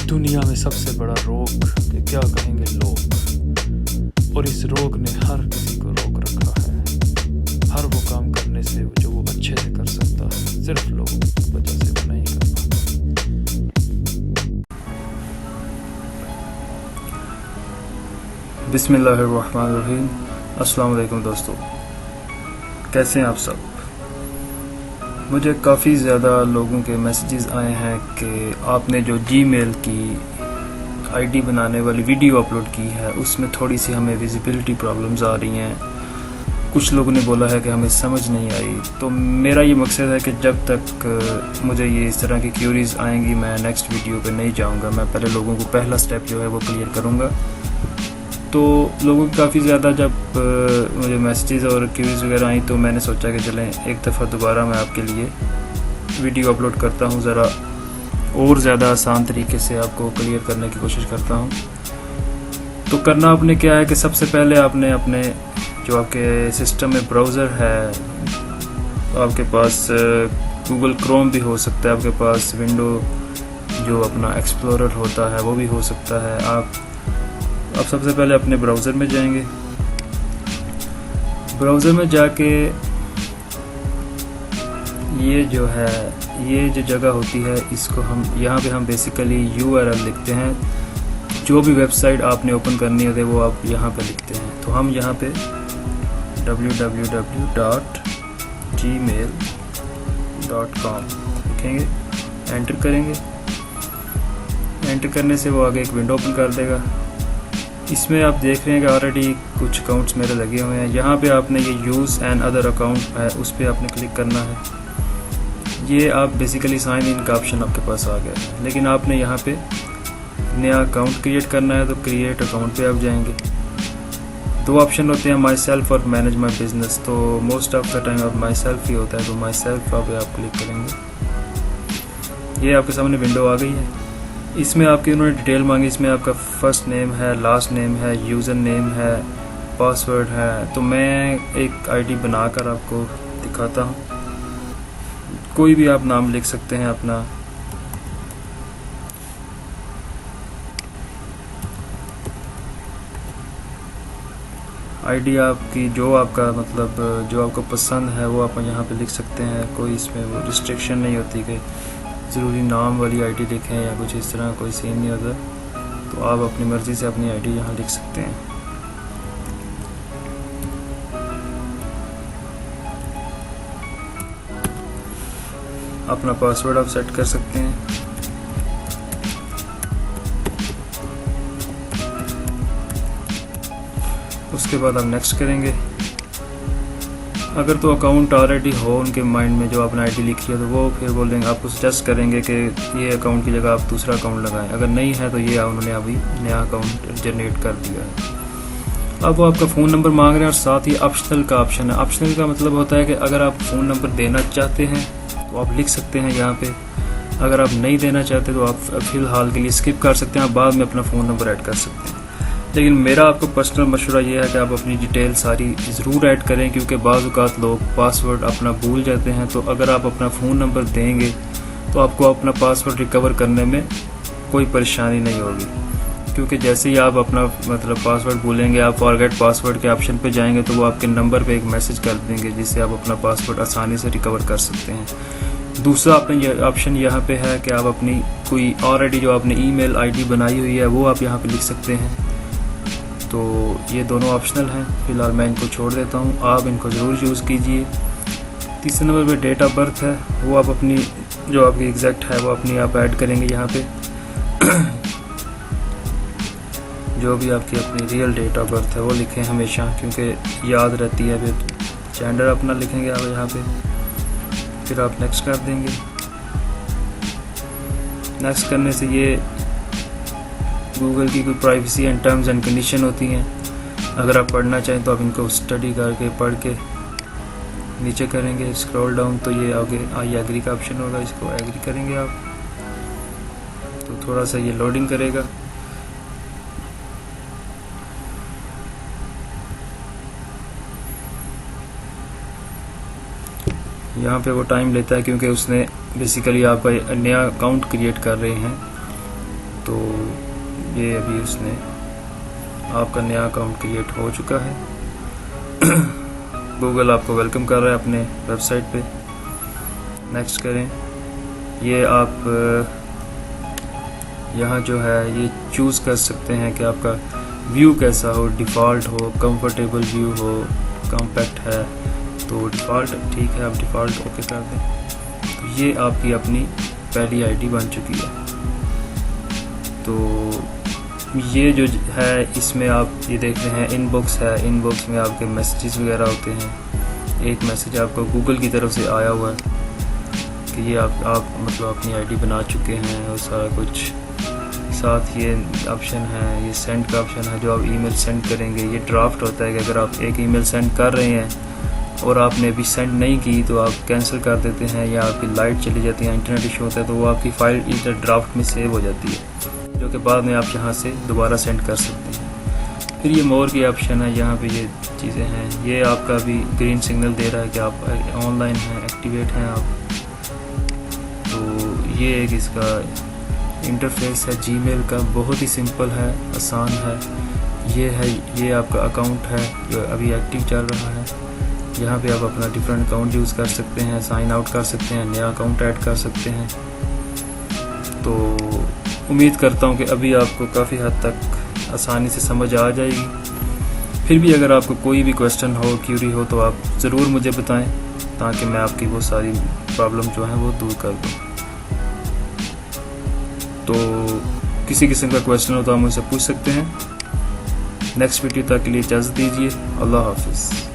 दुनिया में सबसे बड़ा रोग कि क्या कहेंगे लोग, और इस रोग ने हर किसी को रोक रखा है। हर वो काम करने से जो वो अच्छे से कर सकता है, सिर्फ लोगों की वजह से वो नहीं कर पाता। बिस्मिल्लाहिर्रहमानिर्रहीम। अस्सलाम वालेकुम दोस्तों, कैसे हैं आप सब। मुझे काफ़ी ज़्यादा लोगों के मैसेजेस आए हैं कि आपने जो जीमेल की आईडी बनाने वाली वीडियो अपलोड की है उसमें थोड़ी सी हमें विजिबिलिटी प्रॉब्लम्स आ रही हैं। कुछ लोगों ने बोला है कि हमें समझ नहीं आई। तो मेरा ये मकसद है कि जब तक मुझे ये इस तरह की क्यूरीज आएंगी मैं नेक्स्ट वीडियो पे नहीं जाऊंगा। मैं पहले लोगों को पहला स्टेप जो है वो क्लियर करूंगा। तो लोगों की काफ़ी ज़्यादा जब मुझे मैसेजेस और क्यूरीज वगैरह आई तो मैंने सोचा कि चलें एक दफ़ा दोबारा मैं आपके लिए वीडियो अपलोड करता हूँ, ज़रा और ज़्यादा आसान तरीके से आपको क्लियर करने की कोशिश करता हूँ। तो करना आपने क्या है कि सबसे पहले आपने अपने जो आपके सिस्टम में ब्राउज़र है, आपके पास गूगल क्रोम भी हो सकता है, आपके पास विंडो जो अपना एक्सप्लोरर होता है वो भी हो सकता है। आप सबसे पहले अपने ब्राउज़र में जाएंगे। ब्राउज़र में जाके ये जो जगह होती है इसको यहाँ पे हम बेसिकली URL लिखते हैं। जो भी वेबसाइट आपने ओपन करनी होती है वो आप यहाँ पे लिखते हैं। तो हम यहाँ पे www.gmail.com लिखेंगे, एंटर करेंगे। एंटर करने से वो आगे एक विंडो ओपन कर देगा। इसमें आप देख रहे हैं कि ऑलरेडी कुछ अकाउंट्स मेरे लगे हुए हैं। यहाँ पे आपने ये यूज़ एंड अदर अकाउंट है, उस पर आपने क्लिक करना है। ये आप बेसिकली साइन इन का ऑप्शन आपके पास आ गया है, लेकिन आपने यहाँ पे नया अकाउंट क्रिएट करना है तो क्रिएट अकाउंट पे आप जाएंगे। दो ऑप्शन होते हैं, माई सेल्फ और मैनेज माई बिजनेस। तो मोस्ट ऑफ द टाइम आप माई सेल्फ ही होता है, तो माई सेल्फ आप क्लिक करेंगे। ये आपके सामने विंडो आ गई है। इसमें आपकी उन्होंने डिटेल मांगी। इसमें आपका फर्स्ट नेम है, लास्ट नेम है, यूज़र नेम है, पासवर्ड है। तो मैं एक आईडी बनाकर आपको दिखाता हूँ। कोई भी आप नाम लिख सकते हैं अपना। आईडी आपकी जो आपको पसंद है वो आप यहाँ पे लिख सकते हैं। कोई इसमें वो रिस्ट्रिक्शन नहीं होती कि ज़रूरी नाम वाली आईडी लिखें या कुछ इस तरह, कोई सीन नहीं होता। तो आप अपनी मर्ज़ी से अपनी आईडी यहाँ लिख सकते हैं। अपना पासवर्ड आप सेट कर सकते हैं। उसके बाद आप नेक्स्ट करेंगे। अगर तो अकाउंट ऑलरेडी हो उनके माइंड में जो आपने आईडी लिखी है तो वो फिर बोल देंगे, आपको सजेस्ट करेंगे कि ये अकाउंट की जगह आप दूसरा अकाउंट लगाएं। अगर नहीं है तो ये उन्होंने अभी नया अकाउंट जनरेट कर दिया है। अब वो आपका फ़ोन नंबर मांग रहे हैं और साथ ही ऑप्शनल का ऑप्शन है। ऑप्शनल का मतलब होता है कि अगर आप फ़ोन नंबर देना चाहते हैं तो आप लिख सकते हैं यहाँ पे। अगर आप नहीं देना चाहते तो आप फ़िलहाल के लिए स्किप कर सकते हैं, आप बाद में अपना फ़ोन नंबर ऐड कर सकते हैं। लेकिन मेरा आपको पर्सनल मशवरा ये है कि आप अपनी डिटेल सारी ज़रूर ऐड करें, क्योंकि बाज़ औक़ात लोग पासवर्ड अपना भूल जाते हैं। तो अगर आप अपना फ़ोन नंबर देंगे तो आपको अपना पासवर्ड रिकवर करने में कोई परेशानी नहीं होगी, क्योंकि जैसे ही आप अपना पासवर्ड भूलेंगे, आप फॉरगेट पासवर्ड के ऑप्शन पे जाएंगे तो वो आपके नंबर पे एक मैसेज कर देंगे जिससे आप अपना पासवर्ड आसानी से रिकवर कर सकते हैं। दूसरा ऑप्शन यहाँ पे है कि आप अपनी कोई ऑलरेडी जो आपने ईमेल आईडी बनाई हुई है वो आप यहाँ पे लिख सकते हैं। तो ये दोनों ऑप्शनल हैं। फ़िलहाल मैं इनको छोड़ देता हूँ, आप इनको ज़रूर यूज़ कीजिए। तीसरे नंबर पे डेट ऑफ बर्थ है, वो आप अपनी जो आपकी एग्जैक्ट है वो अपनी आप ऐड करेंगे यहाँ पे। जो भी आपकी अपनी रियल डेट ऑफ बर्थ है वो लिखें हमेशा, क्योंकि याद रहती है। फिर जेंडर अपना लिखेंगे आप यहाँ पे, फिर आप नेक्स्ट कर देंगे। नेक्स्ट करने से ये गूगल की कोई privacy and terms and condition होती हैं। अगर आप पढ़ना चाहें तो आप इनको स्टडी करके पढ़ के नीचे करेंगे स्क्रॉल डाउन, तो ये आगे आई एग्री का ऑप्शन होगा, इसको एग्री करेंगे आप। तो थोड़ा सा ये लोडिंग करेगा। यहाँ पे वो टाइम लेता है क्योंकि उसने बेसिकली आप नया अकाउंट क्रिएट कर रहे हैं। तो ये अभी उसने आपका नया अकाउंट क्रिएट हो चुका है। गूगल आपको वेलकम कर रहा है अपने वेबसाइट पे। नेक्स्ट करें। ये आप यहाँ जो है ये चूज़ कर सकते हैं कि आपका व्यू कैसा हो, डिफ़ॉल्ट हो, कंफर्टेबल व्यू हो, कॉम्पैक्ट है तो डिफ़ॉल्ट ठीक है, आप डिफ़ॉल्ट ओके कर दें। तो ये आपकी अपनी पहली आईडी बन चुकी है। तो ये जो है इसमें आप ये देख रहे हैं इनबॉक्स है, इनबॉक्स में आपके मैसेजेस वगैरह होते हैं। एक मैसेज आपको गूगल की तरफ से आया हुआ है कि ये आप मतलब अपनी आईडी बना चुके हैं और सारा कुछ। साथ ये ऑप्शन है, ये सेंड का ऑप्शन है जो आप ईमेल सेंड करेंगे। ये ड्राफ्ट होता है कि अगर आप एक ईमेल सेंड कर रहे हैं और आपने अभी सेंड नहीं की तो आप कैंसिल कर देते हैं या आपकी लाइट चली जाती है, इंटरनेट इशू होता है, तो वो आपकी फ़ाइल इधर ड्राफ्ट में सेव हो जाती है, जो कि बाद में आप यहाँ से दोबारा सेंड कर सकते हैं। फिर ये मोर की ऑप्शन है, यहाँ पे ये चीज़ें हैं। ये आपका भी ग्रीन सिग्नल दे रहा है कि आप ऑनलाइन हैं, एक्टिवेट हैं आप। तो ये एक इसका इंटरफेस है जीमेल का, बहुत ही सिंपल है, आसान है। ये आपका अकाउंट है जो अभी एक्टिव चल रहा है। यहाँ पे आप अपना डिफरेंट अकाउंट यूज़ कर सकते हैं, साइन आउट कर सकते हैं, नया अकाउंट ऐड कर सकते हैं। तो उम्मीद करता हूँ कि अभी आपको काफ़ी हद तक आसानी से समझ आ जाएगी। फिर भी अगर आपको कोई भी क्वेश्चन हो, क्यूरी हो तो आप ज़रूर मुझे बताएं ताकि मैं आपकी वो सारी प्रॉब्लम जो है वो दूर कर दूँ। तो किसी किस्म का क्वेश्चन हो तो आप मुझसे पूछ सकते हैं। नेक्स्ट वीडियो तक के लिए इजाज़त दीजिए। अल्लाह हाफिज़।